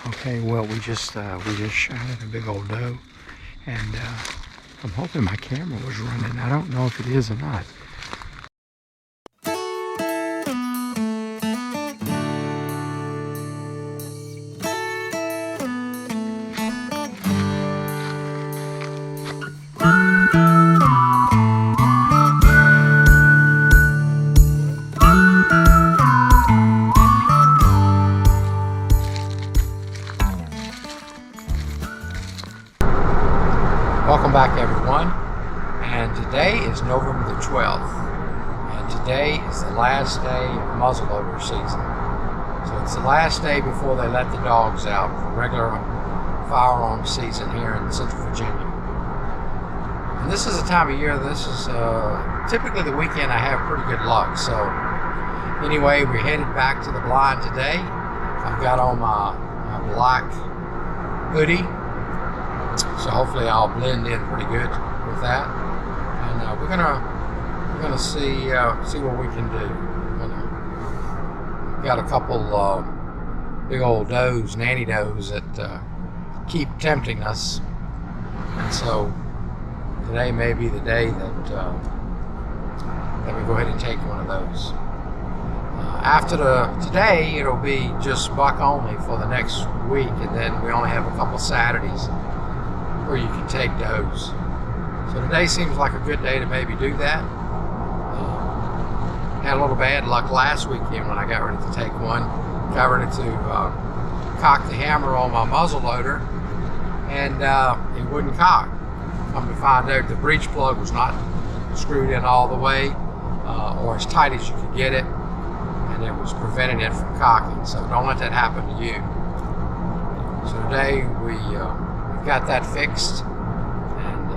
Okay, well, we just shot at a big old doe, and I'm hoping my camera was running. I don't know if it is or not. Welcome back, everyone, and today is November the 12th, and today is the last day of muzzleloader season. So it's the last day before they let the dogs out for regular firearm season here in Central Virginia. And this is the time of year, this is typically the weekend I have pretty good luck. So anyway, we're headed back to the blind today. I've got on my black hoodie, so hopefully I'll blend in pretty good with that. And we're gonna see what we can do. We've got a couple big old does, nanny does that keep tempting us, and so today may be the day that we go ahead and take one of those. After today, it'll be just buck only for the next week, and then we only have a couple Saturdays where you can take does. So today seems like a good day to maybe do that. Had a little bad luck last weekend when I got ready to take one. Got ready to cock the hammer on my muzzleloader, and it wouldn't cock. Come to find out the breech plug was not screwed in all the way, or as tight as you could get it, and it was preventing it from cocking. So don't let that happen to you. So today we've got that fixed, and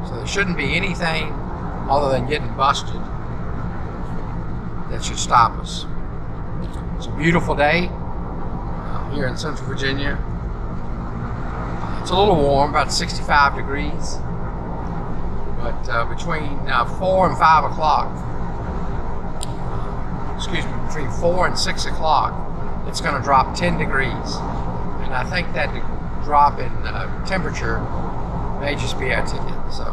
so there shouldn't be anything other than getting busted that should stop us. It's a beautiful day here in Central Virginia. It's a little warm, about 65 degrees, but between 4 and 5 o'clock, between 4 and 6 o'clock, it's going to drop 10 degrees, and I think that drop in temperature may just be our ticket. So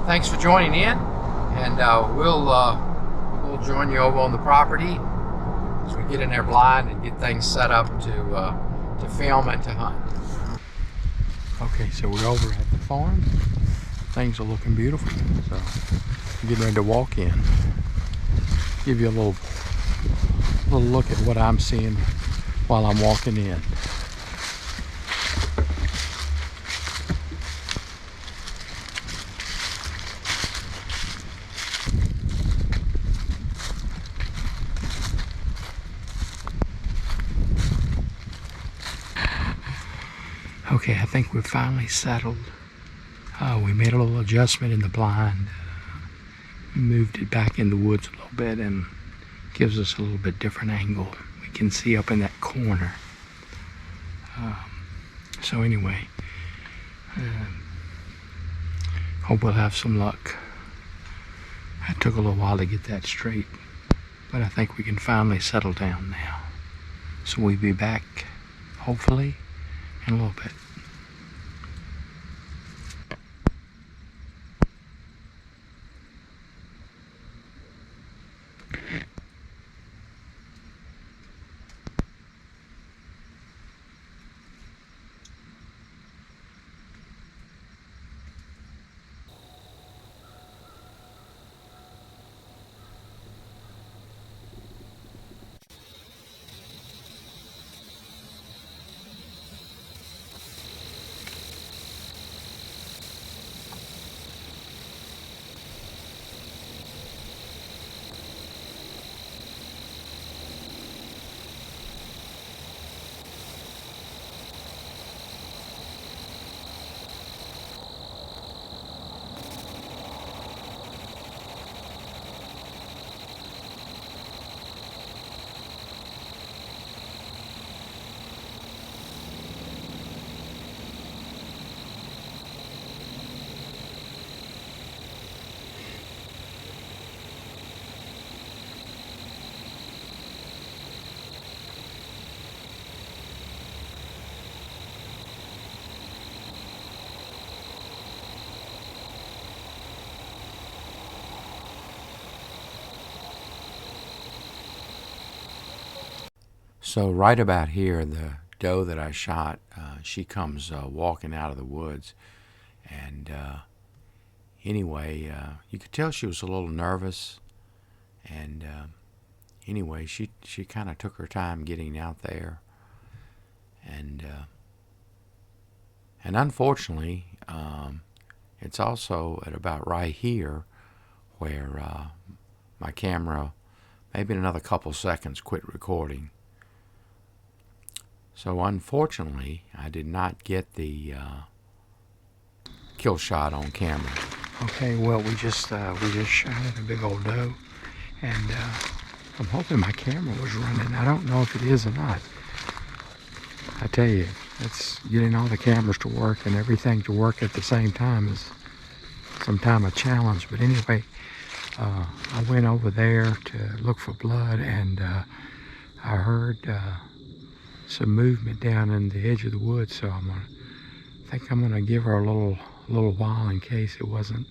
thanks for joining in, and we'll join you over on the property as we get in there blind and get things set up to film and to hunt. Okay, so we're over at the farm. Things are looking beautiful, so I'm getting ready to walk in. Give you a little look at what I'm seeing while I'm walking in. Okay, I think we're finally settled. We made a little adjustment in the blind. Moved it back in the woods a little bit and gives us a little bit different angle. We can see up in that corner. So anyway, hope we'll have some luck. It took a little while to get that straight, but I think we can finally settle down now. So we'll be back, hopefully, in a little bit. So right about here, the doe that I shot, she comes walking out of the woods, and anyway, you could tell she was a little nervous, and anyway, she kind of took her time getting out there, and unfortunately, it's also at about right here where my camera, maybe in another couple seconds, quit recording. So unfortunately, I did not get the kill shot on camera. Okay, well, we just shot at a big old doe, and I'm hoping my camera was running. I don't know if it is or not. I tell you, it's getting all the cameras to work and everything to work at the same time is sometimes a challenge. But anyway, I went over there to look for blood, and I heard some movement down in the edge of the woods. So I think I'm gonna give her a little while in case it wasn't,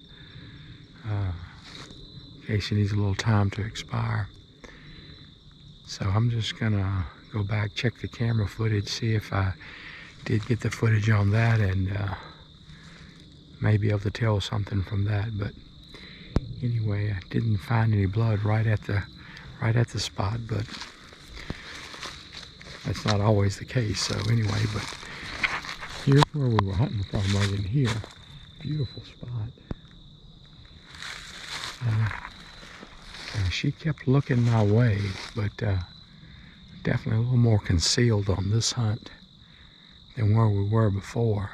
in case she needs a little time to expire. So I'm just gonna go back, check the camera footage, see if I did get the footage on that, and may be able to tell something from that. But anyway, I didn't find any blood right at the spot, but that's not always the case. So anyway, but here's where we were hunting from, right in here. Beautiful spot. She kept looking my way, but definitely a little more concealed on this hunt than where we were before.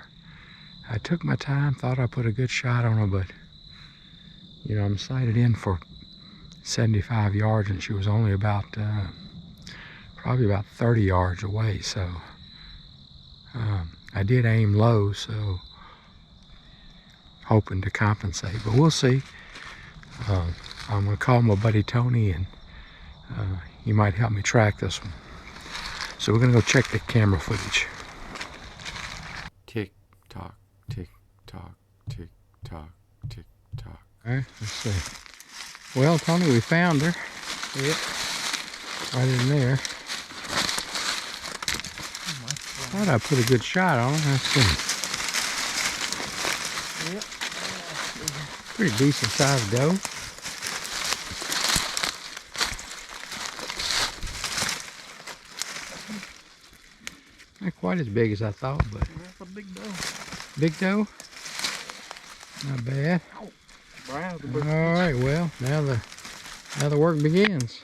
I took my time, thought I put a good shot on her, but you know, I'm sighted in for 75 yards, and she was only about probably about 30 yards away. So I did aim low, so hoping to compensate, but we'll see. I'm gonna call my buddy Tony, and he might help me track this one. So we're gonna go check the camera footage. Tick tock, tick tock, tick tock, tick tock. All right, let's see. Well, Tony, we found her. Yep, right in there. Thought I put a good shot on her. Let's see. Yep. Pretty decent sized doe. Not quite as big as I thought, but that's a big doe. Big doe? Not bad. All right, well, now the work begins.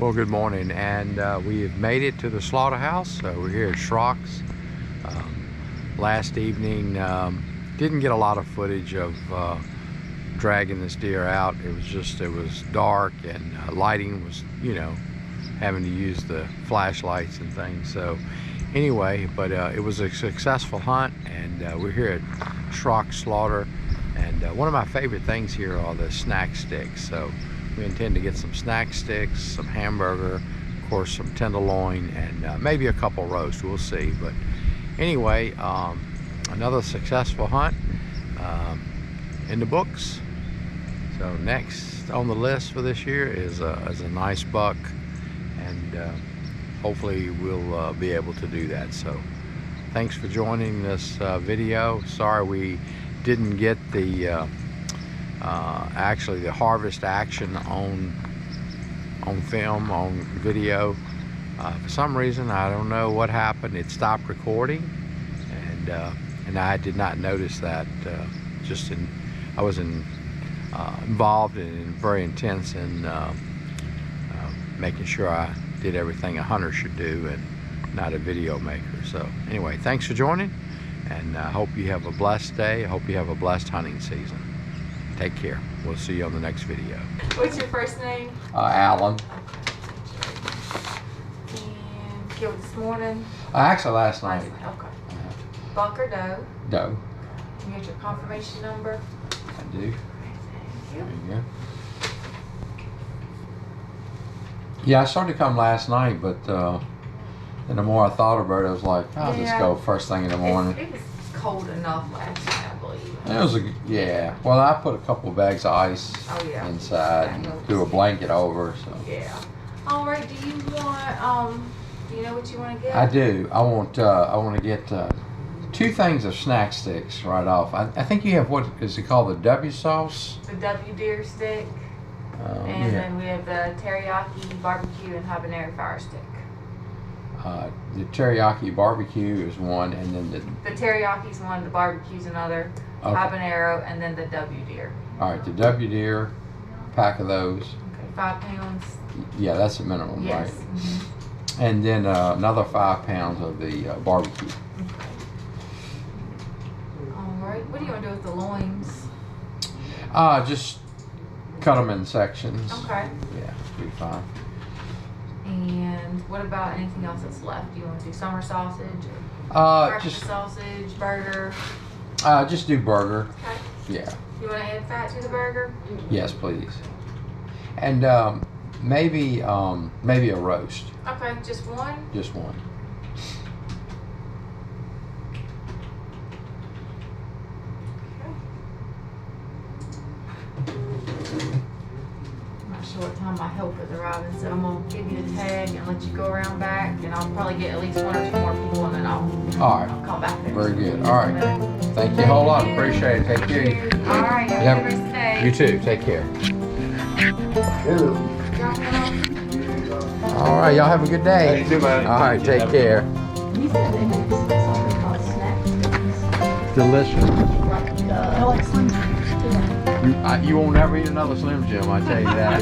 Well, good morning, and we have made it to the slaughterhouse. So we're here at Schrock's. Last evening, didn't get a lot of footage of dragging this deer out. It was dark, and lighting was, you know, having to use the flashlights and things. So anyway, but it was a successful hunt, and we're here at Schrock's Slaughter, and one of my favorite things here are the snack sticks. So we intend to get some snack sticks, some hamburger, of course some tenderloin, and maybe a couple roast. We'll see. But anyway, another successful hunt in the books. So next on the list for this year is a nice buck, and hopefully we'll be able to do that. So thanks for joining this video. Sorry we didn't get the actually the harvest action on film, on video. For some reason, I don't know what happened, it stopped recording, and I did not notice that. I was involved and very intense in making sure I did everything a hunter should do and not a video maker. So anyway, thanks for joining, and I hope you have a blessed day. I hope you have a blessed hunting season. Take care. We'll see you on the next video. What's your first name? Alan. And killed this morning? Actually, last night. Okay. Buck or doe? Doe. You get your confirmation number? I do. There you go. Yeah, I started to come last night, but then the more I thought about it, I was like, I'll just go first thing in the morning. It was cold enough last night, I believe. It was yeah. Well, I put a couple of bags of ice inside and threw a blanket over. So yeah. All right, do you want, do you know what you want to get? I do. I want to get 2 things of snack sticks right off. I think you have, what is it called, the W sauce? The W deer stick, and Yeah. then we have the teriyaki, barbecue, and habanero fire stick. The teriyaki barbecue is one, and then The teriyaki's one, the barbecue's another, Okay. habanero, and then the W deer. all right, the W deer, pack of those. Okay, 5 pounds. Yeah, that's the minimum, Yes. right? Mhm. And then another 5 pounds of the barbecue. Okay. All right, what do you want to do with the loins? Just cut them in sections. Okay. Yeah, be fine. And what about anything else that's left? Do you want to do summer sausage, or breakfast Just sausage, burger? just do burger. Okay. Yeah. You want to add fat to the burger? Yes, please. And maybe a roast. Okay, just one. Just one. I'm not sure what time my helper's arriving, so I'm gonna give you a tag and let you go around back, and I'll probably get at least 1 or 2 more people, and then All right. I'll call back there. Very good. All right. Thank you a whole lot. Appreciate it. Take care. All right, have Yep. a good rest of the day. You too. Take care. All right. Y'all have a good day. You too, man. All right. Take care. You said they make something called snack sticks. Delicious. Like Slim Jims. You won't ever eat another Slim Jim, I tell you that.